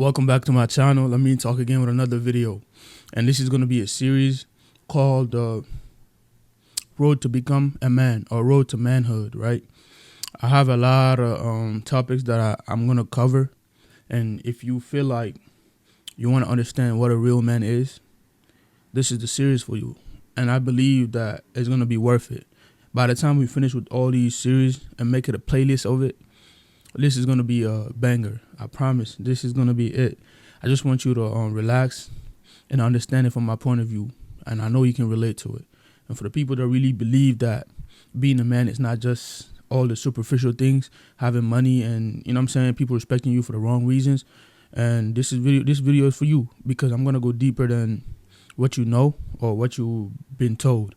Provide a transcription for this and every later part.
Welcome back to my channel. Let me talk again with another video. And this is going to be a series called Road to Become a Man, or Road to Manhood, right? I have a lot of topics that I'm going to cover. And if you feel like you want to understand what a real man is, this is the series for you. And I believe that it's going to be worth it. By the time we finish with all these series and make it a playlist of it, this is going to be a banger. I promise. This is going to be it. I just want you to relax and understand it from my point of view. And I know you can relate to it. And for the people that really believe that being a man is not just all the superficial things, having money and, you know what I'm saying, people respecting you for the wrong reasons. And this video is for you, because I'm going to go deeper than what you know or what you've been told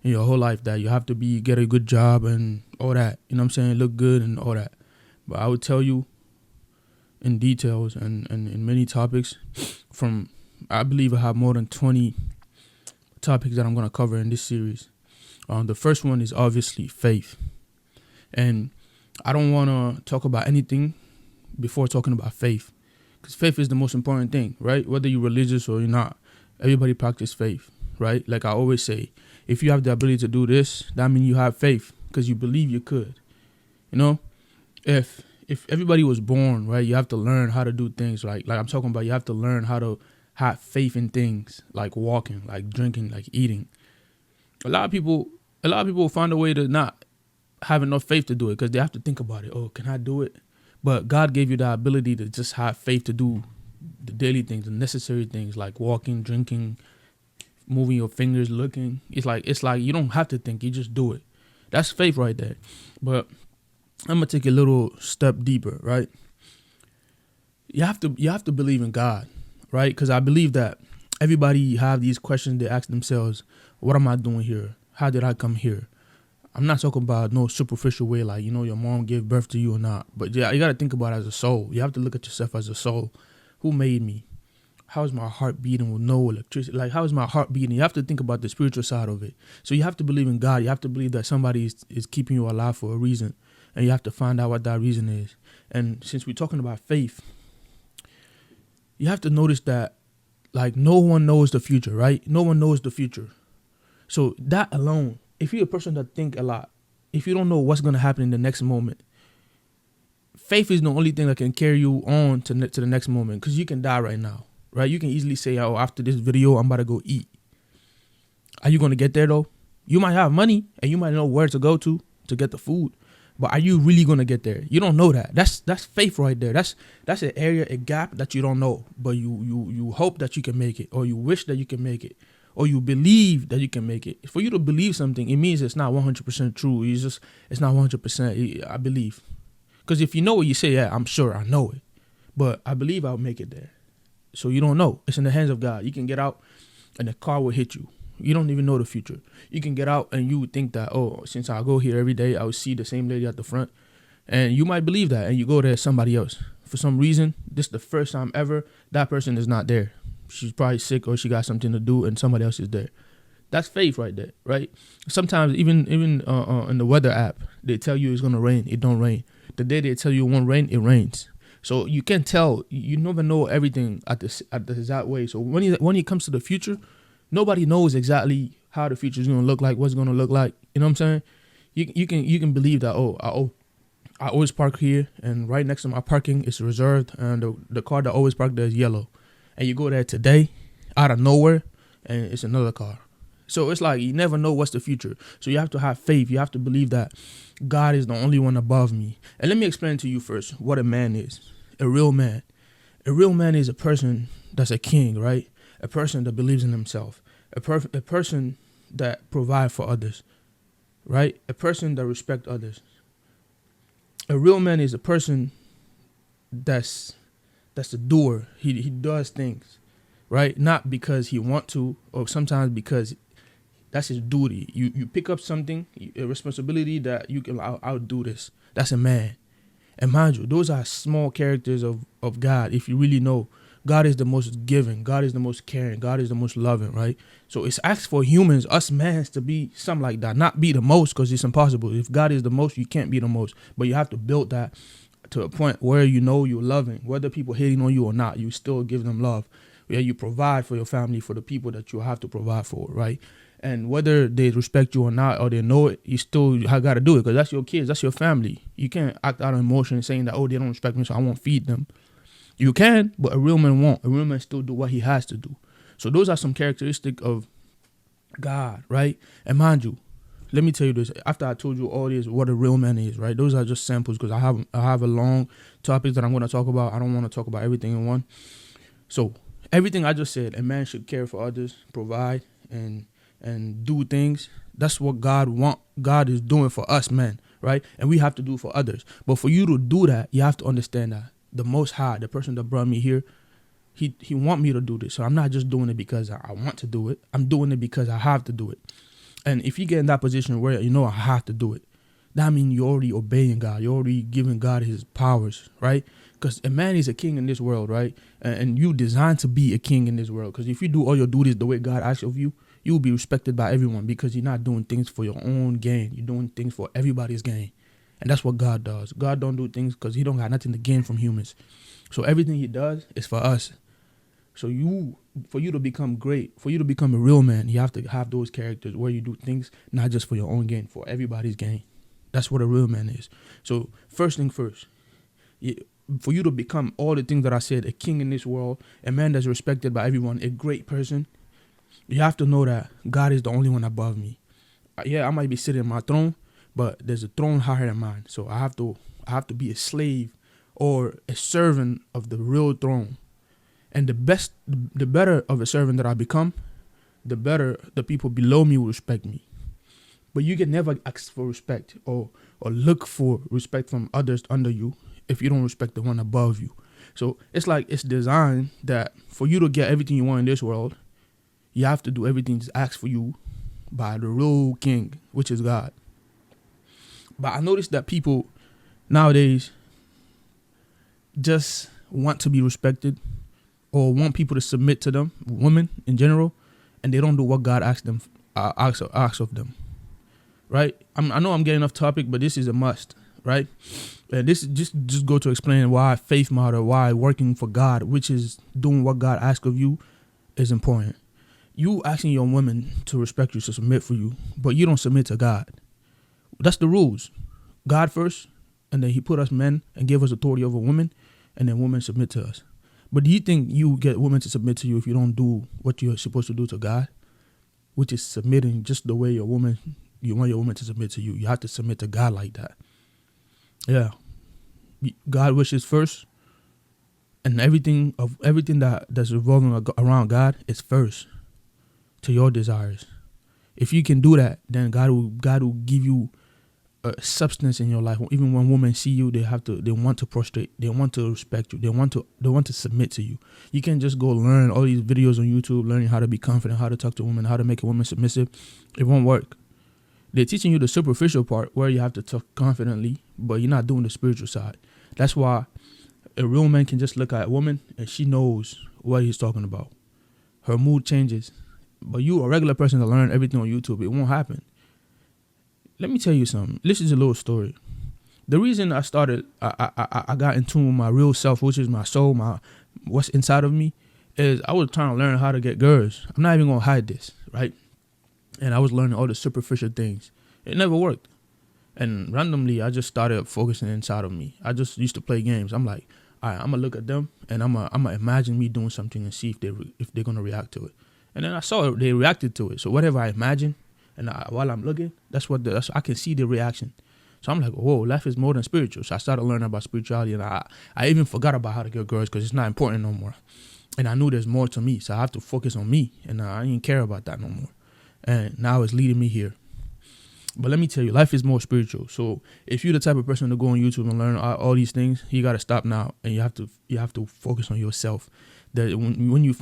in your whole life, that you have to get a good job and all that. You know what I'm saying? Look good and all that. But I would tell you in details and in many topics from, I believe I have more than 20 topics that I'm going to cover in this series. The first one is obviously faith. And I don't want to talk about anything before talking about faith, because faith is the most important thing, right? Whether you're religious or you're not, everybody practice faith, right? Like I always say, if you have the ability to do this, that means you have faith because you believe you could, you know? If everybody was born, right, you have to learn how to do things like I'm talking about. You have to learn how to have faith in things like walking, like drinking, like eating. A lot of people find a way to not have enough faith to do it because they have to think about it. Oh, can I do it? But God gave you the ability to just have faith to do the daily things, the necessary things like walking, drinking, moving your fingers, looking. It's like you don't have to think, you just do it. That's faith right there. But I'm gonna take a little step deeper, right? You have to believe in God, right? Because I believe that everybody have these questions they ask themselves: what am I doing here? How did I come here? I'm not talking about no superficial way, like, you know, your mom gave birth to you or not. But yeah, you gotta think about it as a soul. You have to look at yourself as a soul. Who made me? How is my heart beating with no electricity? Like, how is my heart beating? You have to think about the spiritual side of it. So you have to believe in God. You have to believe that somebody is keeping you alive for a reason. And you have to find out what that reason is. And since we're talking about faith, you have to notice that, like, no one knows the future, right? No one knows the future. So that alone, if you're a person that think a lot, if you don't know what's going to happen in the next moment, faith is the only thing that can carry you on to the next moment, because you can die right now, right? You can easily say, oh, after this video, I'm about to go eat. Are you going to get there, though? You might have money and you might know where to go to get the food. But are you really going to get there? You don't know that. That's faith right there. That's an area, a gap that you don't know. But you hope that you can make it, or you wish that you can make it, or you believe that you can make it. For you to believe something, it means it's not 100% true. It's not 100%, I believe. Because if you know it, you say, yeah, I'm sure, I know it. But I believe I'll make it there. So you don't know. It's in the hands of God. You can get out and the car will hit you. You don't even know the future. You can get out and you would think that, oh, since I go here every day, I will see the same lady at the front. And you might believe that, and you go there, somebody else. For some reason, this is the first time ever that person is not there. She's probably sick or she got something to do and somebody else is there. That's faith right there, right? Sometimes even in the weather app, they tell you it's going to rain. It don't rain. The day they tell you it won't rain, it rains. So you can tell. You never know everything at the exact way. So when it comes to the future, nobody knows exactly how the future is going to look like, what's going to look like. You know what I'm saying? You can believe that, I always park here, and right next to my parking is reserved, and the car that always parked there is yellow. And you go there today, out of nowhere, and it's another car. So it's like you never know what's the future. So you have to have faith. You have to believe that God is the only one above me. And let me explain to you first what a man is. A real man. A real man is a person that's a king, right? A person that believes in himself. A person that provides for others, right? A person that respects others. A real man is a person that's a doer. He does things, right? Not because he want to, or sometimes because that's his duty. You pick up something, a responsibility that you can, I'll do this. That's a man. And mind you, those are small characters of God. If you really know, God is the most giving. God is the most caring. God is the most loving, right? So it's asked for humans, us mans, to be something like that. Not be the most, because it's impossible. If God is the most, you can't be the most. But you have to build that to a point where you know you're loving, whether people hating on you or not, you still give them love. Where you provide for your family, for the people that you have to provide for, right? And whether they respect you or not, or they know it, you still got to do it because that's your kids, that's your family. You can't act out of emotion saying that, oh, they don't respect me, so I won't feed them. You can, but a real man won't. A real man still do what he has to do. So those are some characteristics of God, right? And mind you, let me tell you this. After I told you all this, what a real man is, right? Those are just samples because I have a long topic that I'm going to talk about. I don't want to talk about everything in one. So everything I just said, a man should care for others, provide, and do things. That's what God is doing for us, men, right? And we have to do for others. But for you to do that, you have to understand that the Most High, the person that brought me here, he want me to do this. So I'm not just doing it because I want to do it. I'm doing it because I have to do it. And if you get in that position where you know I have to do it, that means you're already obeying God. You're already giving God his powers, right? Because a man is a king in this world, right? And you designed to be a king in this world. Because if you do all your duties the way God asks of you, you will be respected by everyone because you're not doing things for your own gain. You're doing things for everybody's gain. And that's what God does. God don't do things because he don't got nothing to gain from humans. So everything he does is for us. So for you to become great, for you to become a real man, you have to have those characters where you do things not just for your own gain, for everybody's gain. That's what a real man is. So first thing first, for you to become all the things that I said, a king in this world, a man that's respected by everyone, a great person, you have to know that God is the only one above me. Yeah, I might be sitting on my throne, but there's a throne higher than mine. So I have to be a slave or a servant of the real throne. And the better of a servant that I become, the better the people below me will respect me. But you can never ask for respect or look for respect from others under you if you don't respect the one above you. So it's like it's designed that for you to get everything you want in this world, you have to do everything that's asked for you by the real king, which is God. But I noticed that people nowadays just want to be respected or want people to submit to them, women in general, and they don't do what God asks of them, right? I know I'm getting off topic, but this is a must, right? And this is just go to explain why faith matter, why working for God, which is doing what God asks of you, is important. You asking your women to respect you, to submit for you, but you don't submit to God. That's the rules. God first, and then he put us men and gave us authority over women, and then women submit to us. But do you think you get women to submit to you if you don't do what you're supposed to do to God, which is submitting just the way you want your woman to submit to you? You have to submit to God like that. Yeah. God wishes first, and everything that's revolving around God is first to your desires. If you can do that, then God will give you a substance in your life. Even when women see you, they want to prostrate, they want to respect you, they want to submit to you. You can't just go learn all these videos on YouTube, learning how to be confident, how to talk to women, how to make a woman submissive. It won't work. They're teaching you the superficial part where you have to talk confidently, but you're not doing the spiritual side. That's why a real man can just look at a woman and she knows what he's talking about. Her mood changes. But you, a regular person, to learn everything on YouTube, it won't happen. Let me tell you something. This is a little story. The reason I got in tune with my real self, which is my soul, what's inside of me, is I was trying to learn how to get girls. I'm not even going to hide this, right? And I was learning all the superficial things. It never worked. And randomly, I just started focusing inside of me. I just used to play games. I'm like, all right, I'm going to look at them, and I'm going to imagine me doing something and see if they're going to react to it. And then I saw they reacted to it. So whatever I imagine, and while I'm looking, that's I can see the reaction. So I'm like, whoa, life is more than spiritual. So I started learning about spirituality, and I even forgot about how to get girls because it's not important no more. And I knew there's more to me, so I have to focus on me, and I didn't care about that no more. And now it's leading me here. But let me tell you, life is more spiritual. So if you're the type of person to go on YouTube and learn all these things, you got to stop now, and you have to focus on yourself. That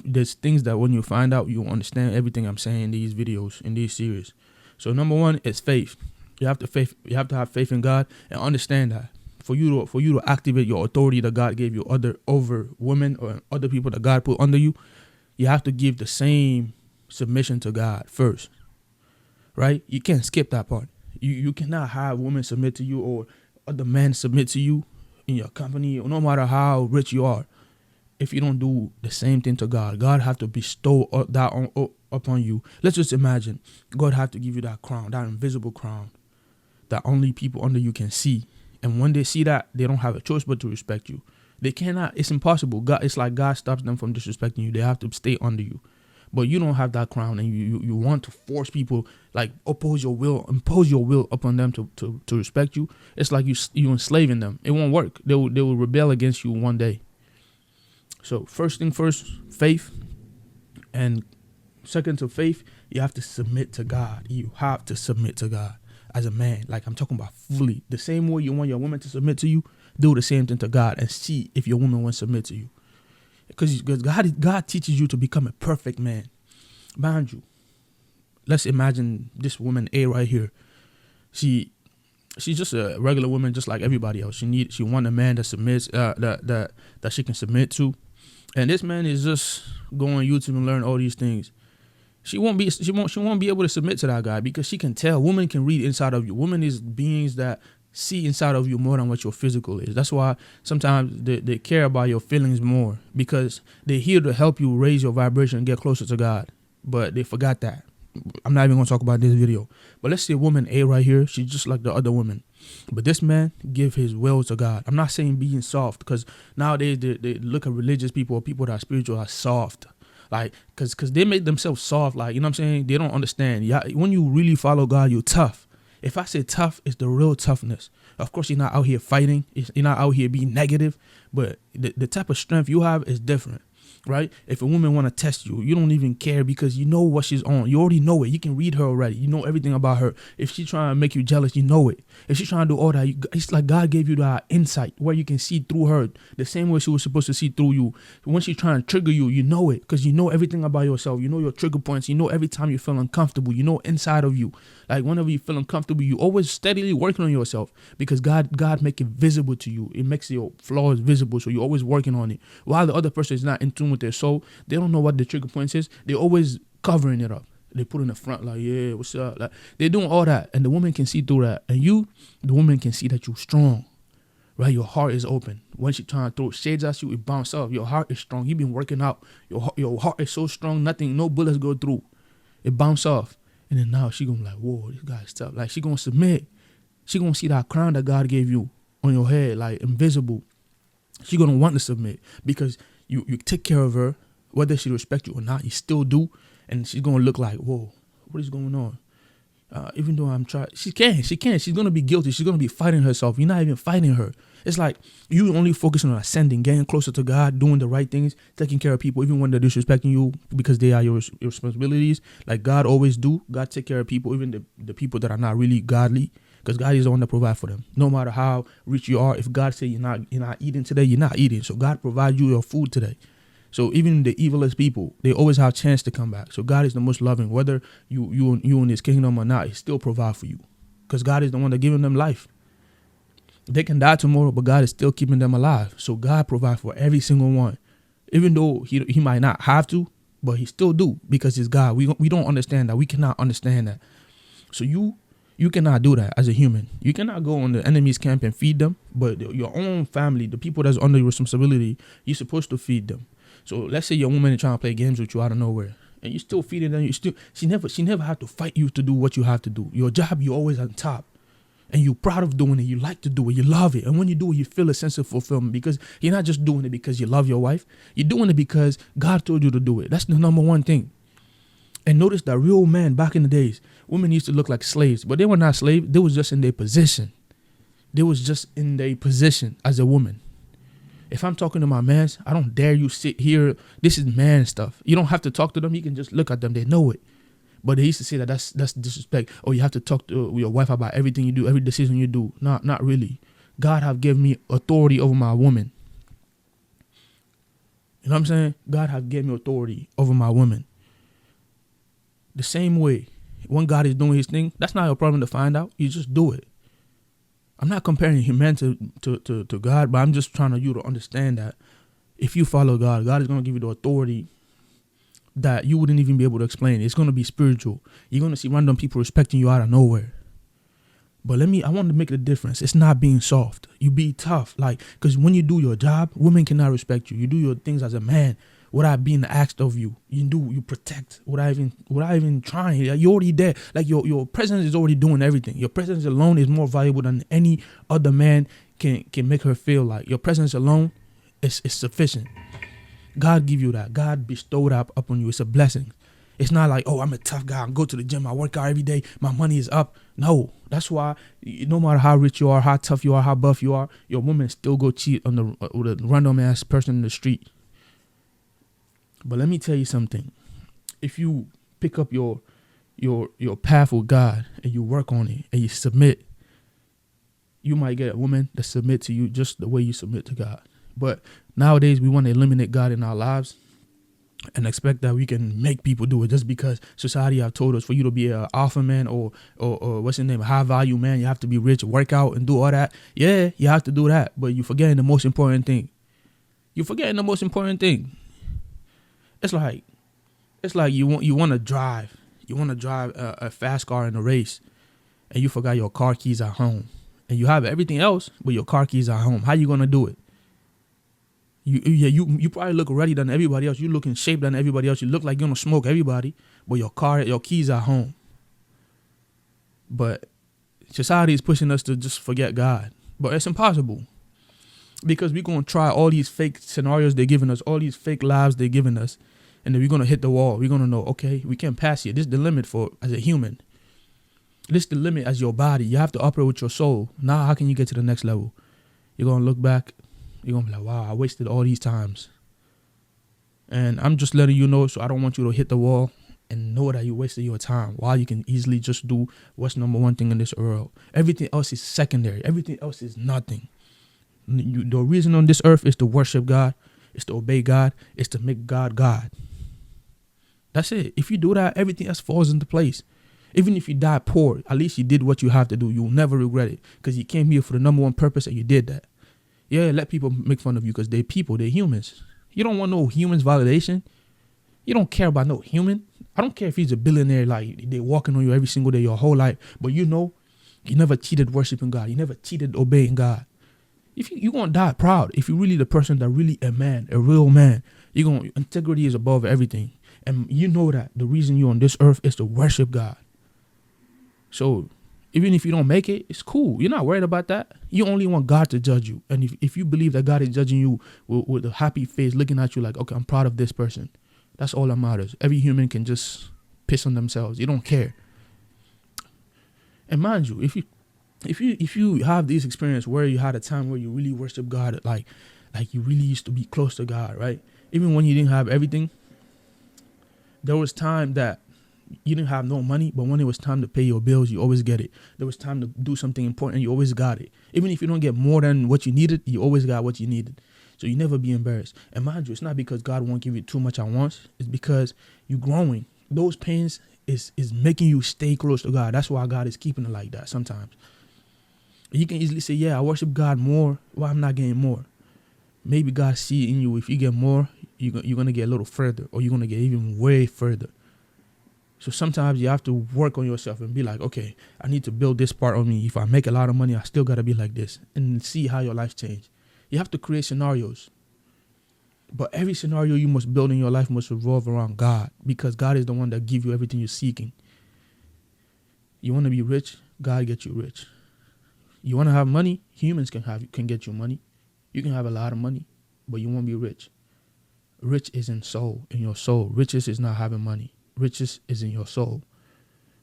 there's things that when you find out, you'll understand everything I'm saying in these videos, in these series. So number one is faith. You have to have faith in God and understand that for you to activate your authority that God gave you over women or other people that God put under you, you have to give the same submission to God first. Right? You can't skip that part. You cannot have women submit to you or other men submit to you. in your company, no matter how rich you are, if you don't do the same thing to God, God have to bestow that upon you. Let's just imagine God have to give you that crown, that invisible crown that only people under you can see. And when they see that, they don't have a choice but to respect you. They cannot. It's impossible. God, it's like God stops them from disrespecting you. They have to stay under you. But you don't have that crown, and you want to force people, like impose your will upon them to respect you. It's like you enslaving them. It won't work. They will rebel against you one day. So first thing first, faith, and second to faith, you have to submit to God. You have to submit to God as a man. Like I'm talking about fully. The same way you want your woman to submit to you, do the same thing to God and see if your woman wants to submit to you. Because God teaches you to become a perfect man. Mind you, let's imagine this woman A right here. She's just a regular woman, just like everybody else. She want a man that submits, that she can submit to. And this man is just going on YouTube and learn all these things. She won't be able to submit to that guy because she can tell. Woman can read inside of you. Woman is beings that see inside of you more than what your physical is. That's why sometimes they care about your feelings more, because they're here to help you raise your vibration and get closer to God. But they forgot that. I'm not even going to talk about this video. But let's say woman A right here, she's just like the other woman. But this man give his will to God. I'm not saying being soft, because nowadays they look at religious people or people that are spiritual as soft. Like, because they make themselves soft. Like, you know what I'm saying? They don't understand. Yeah, when you really follow God, you're tough. If I say tough, it's the real toughness. Of course, you're not out here fighting. You're not out here being negative. But the type of strength you have is different, right? If a woman want to test you, you don't even care because you know what she's on. You already know it. You can read her already. You know everything about her. If she's trying to make you jealous, you know it. If she's trying to do all that, it's like God gave you that insight where you can see through her the same way she was supposed to see through you. When she's trying to trigger you, you know it because you know everything about yourself. You know your trigger points. You know every time you feel uncomfortable. You know inside of you. Like whenever you feel uncomfortable, you always steadily working on yourself because God make it visible to you. It makes your flaws visible, so you're always working on it. While the other person is not in tune with their soul, they don't know what the trigger points is. They're always covering it up. They put in the front like, yeah, what's up? Like they're doing all that, and the woman can see through that. And the woman can see that you're strong, right? Your heart is open. When she trying to throw shades at you, it bounce off. Your heart is strong. You've been working out. Your heart is so strong, no bullets go through. It bounce off. And then now she gonna be like, whoa, this guy's tough. Like she gonna submit. She gonna see that crown that God gave you on your head, like invisible. She gonna want to submit because you take care of her, whether she respect you or not. You still do, and she's gonna look like, whoa, what is going on? Even though I'm trying, she can. She's gonna be guilty. She's gonna be fighting herself. You're not even fighting her. It's like you only focusing on ascending, getting closer to God, doing the right things, taking care of people, even when they're disrespecting you because they are your responsibilities. Like God always do. God take care of people, even the people that are not really godly, because God is the one that provides for them. No matter how rich you are, if God say you're not eating today, you're not eating. So God provides you your food today. So even the evilest people, they always have a chance to come back. So God is the most loving. Whether you in his kingdom or not, he still provide for you. Because God is the one that giving them life. They can die tomorrow, but God is still keeping them alive. So God provides for every single one. Even though he might not have to, but he still do because it's God. We don't understand that. We cannot understand that. So you cannot do that as a human. You cannot go on the enemy's camp and feed them, but your own family, the people that's under your responsibility, you're supposed to feed them. So let's say your woman is trying to play games with you out of nowhere, and you're still feeding them. She never had to fight you to do what you have to do. Your job, you're always on top, and you're proud of doing it. You like to do it. You love it, and when you do it, you feel a sense of fulfillment because you're not just doing it because you love your wife. You're doing it because God told you to do it. That's the number one thing. And notice that real men back in the days, women used to look like slaves, but they were not slaves. They was just in their position. They was just in their position as a woman. If I'm talking to my mans, I don't dare you sit here. This is man stuff. You don't have to talk to them. You can just look at them. They know it. But they used to say that that's disrespect. Oh, you have to talk to your wife about everything you do, every decision you do. Not really. God have given me authority over my woman. You know what I'm saying? God have given me authority over my woman. The same way, when God is doing his thing, that's not your problem to find out. You just do it. I'm not comparing humanity to God, but I'm just trying you to understand that if you follow God, God is going to give you the authority that you wouldn't even be able to explain. It's going to be spiritual. You're going to see random people respecting you out of nowhere. But I want to make the difference. It's not being soft. You be tough. Like, because when you do your job, women cannot respect you. You do your things as a man without being asked of you. You protect without even trying. You're already there. Like, your presence is already doing everything. Your presence alone is more valuable than any other man can make her feel. Like, your presence alone is sufficient. God give you that. God bestowed up on you. It's a blessing. It's not like, oh, I'm a tough guy. I go to the gym. I work out every day. My money is up. No, that's why no matter how rich you are, how tough you are, how buff you are, your woman still go cheat on with a random ass person in the street. But let me tell you something. If you pick up your path with God and you work on it and you submit, you might get a woman that submit to you just the way you submit to God. But nowadays we want to eliminate God in our lives and expect that we can make people do it just because society have told us for you to be an alpha man or what's the name, a high value man, you have to be rich, work out and do all that. Yeah, you have to do that, but you're forgetting the most important thing. It's like you want to drive a fast car in a race, and you forgot your car keys at home, and you have everything else, but your car keys at home. How you gonna do it? You probably look ready than everybody else. You look in shape than everybody else. You look like you're gonna smoke everybody, but your keys at home. But society is pushing us to just forget God, but it's impossible because we're gonna try all these fake scenarios they're giving us, all these fake lives they're giving us, and then we're gonna hit the wall. We're gonna know, okay, we can't pass here. This is the limit for as a human. This is the limit as your body. You have to operate with your soul. Now, how can you get to the next level? You're gonna look back. You're going to be like, wow, I wasted all these times. And I'm just letting you know, so I don't want you to hit the wall and know that you wasted your time while you can easily just do what's number one thing in this world. Everything else is secondary. Everything else is nothing. The reason on this earth is to worship God, is to obey God, is to make God God. That's it. If you do that, everything else falls into place. Even if you die poor, at least you did what you have to do. You'll never regret it because you came here for the number one purpose and you did that. Yeah, let people make fun of you because they're people, they're humans. You don't want no human's validation. You don't care about no human. I don't care if he's a billionaire, like they're walking on you every single day your whole life, but you never cheated worshiping God. You never cheated obeying God. If you're going to die proud, if you're really the person that really a man, a real man, integrity is above everything. And you know that the reason you're on this earth is to worship God. So even if you don't make it, it's cool. You're not worried about that. You only want God to judge you. And if you believe that God is judging you with a happy face, looking at you like, okay, I'm proud of this person. That's all that matters. Every human can just piss on themselves. You don't care. And mind you, if you have this experience where you had a time where you really worship God, like you really used to be close to God, right? Even when you didn't have everything, there was time that you didn't have no money, but when it was time to pay your bills, you always get it. There was time to do something important, you always got it. Even if you don't get more than what you needed, you always got what you needed. So you never be embarrassed. And mind you, it's not because God won't give you too much at once. It's because you're growing. Those pains is making you stay close to God. That's why God is keeping it like that sometimes. You can easily say, yeah, I worship God more. Why I'm not getting more? Maybe God see in you, if you get more, you're going to get a little further, or you're going to get even way further. So sometimes you have to work on yourself and be like, okay, I need to build this part on me. If I make a lot of money, I still got to be like this, and see how your life change. You have to create scenarios. But every scenario you must build in your life must revolve around God, because God is the one that gives you everything you're seeking. You want to be rich, God gets you rich. You want to have money, humans can get you money. You can have a lot of money, but you won't be rich. Rich is in your soul. Riches is not having money. Riches is in your soul.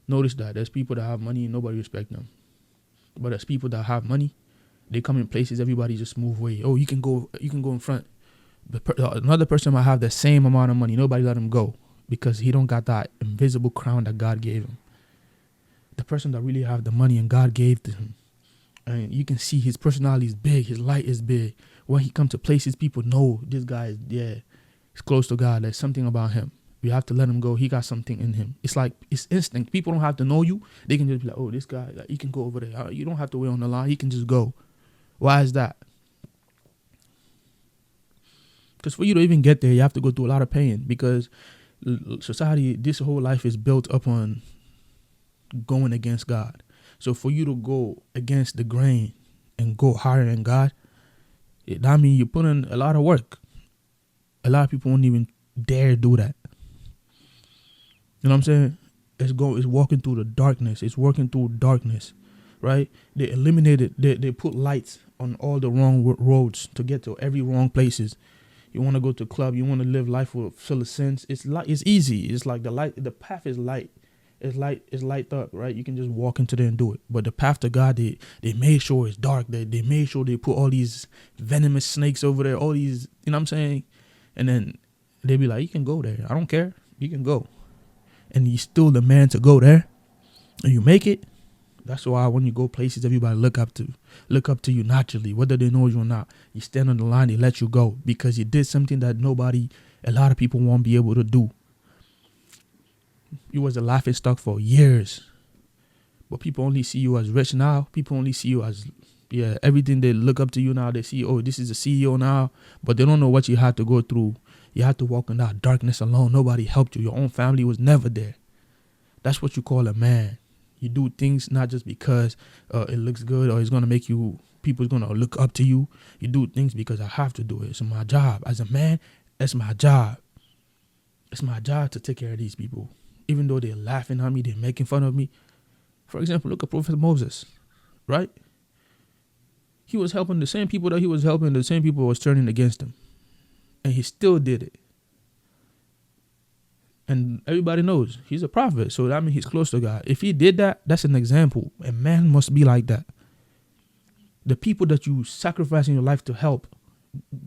Notice that there's people that have money and nobody respect them. But there's people that have money, they come in places, everybody just move away. Oh, you can go in front. Another person might have the same amount of money. Nobody let him go because he don't got that invisible crown that God gave him. The person that really have the money and God gave to him, and you can see his personality is big, his light is big. When he comes to places, people know this guy he's close to God. There's something about him. You have to let him go. He got something in him. It's like, it's instinct. People don't have to know you. They can just be like, oh, this guy, like, he can go over there. You don't have to wait on the line. He can just go. Why is that? Because for you to even get there, you have to go through a lot of pain, because society, this whole life is built upon going against God. So for you to go against the grain and go higher than God, that means you put in a lot of work. A lot of people won't even dare do that. You know what I'm saying? It's walking through the darkness. It's working through darkness, right? They eliminated. They put lights on all the wrong roads to get to every wrong places. You want to go to a club. You want to live life full of sins. It's easy. It's like the path is light. It's light up, right? You can just walk into there and do it. But the path to God, they made sure it's dark. They made sure they put all these venomous snakes over there. All these, you know what I'm saying? And then they be like, you can go there. I don't care. You can go. And you're still the man to go there. And you make it. That's why when you go places, everybody look up to you naturally, whether they know you or not. You stand on the line, they let you go because you did something that a lot of people won't be able to do. You was a laughing stock for years, but people only see you as rich now. People only see you as, everything. They look up to you now. They see, oh, this is a CEO now, but they don't know what you had to go through. You had to walk in that darkness alone. Nobody helped you. Your own family was never there. That's what you call a man. You do things not just because it looks good or it's going to make people's going to look up to you. You do things because I have to do it. It's my job. As a man, it's my job. It's my job to take care of these people. Even though they're laughing at me, they're making fun of me. For example, look at Prophet Moses, right? He was helping the same people that he was helping. The same people was turning against him. And he still did it. And everybody knows he's a prophet. So that means he's close to God. If he did that, that's an example. A man must be like that. The people that you sacrifice in your life to help,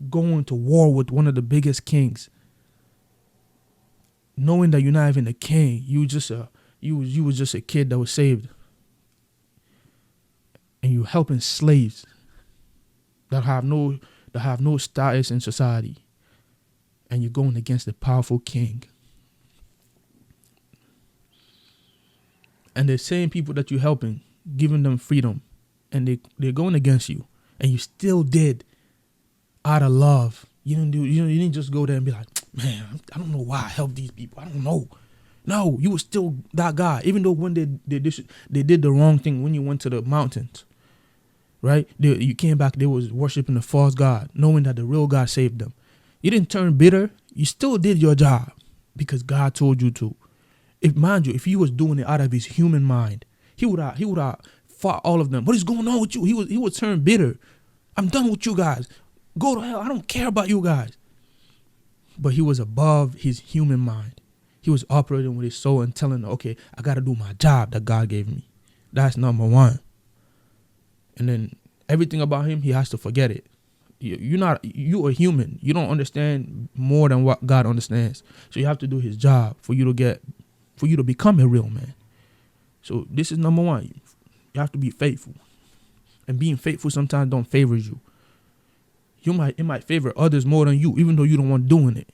going to war with one of the biggest kings, knowing that you're not even a king, you was just a kid that was saved. And you helping slaves that have no status in society. And you're going against a powerful king. And the same people that you're helping, giving them freedom, and they're going against you, and you still did out of love. You didn't just go there and be like, man, I don't know why I helped these people. I don't know. No, you were still that guy, even though when they did the wrong thing when you went to the mountains, right? You came back, they was worshiping the false god, knowing that the real God saved them. You didn't turn bitter. You still did your job because God told you to. If he was doing it out of his human mind, he would have fought all of them. What is going on with you? He would turn bitter. I'm done with you guys. Go to hell. I don't care about you guys. But he was above his human mind. He was operating with his soul and telling, okay, I got to do my job that God gave me. That's number one. And then everything about him, he has to forget it. You're a human. You don't understand more than what God understands. So you have to do his job for you to become a real man. So this is number one. You have to be faithful. And being faithful sometimes don't favor you. It might favor others more than you, even though you don't want doing it.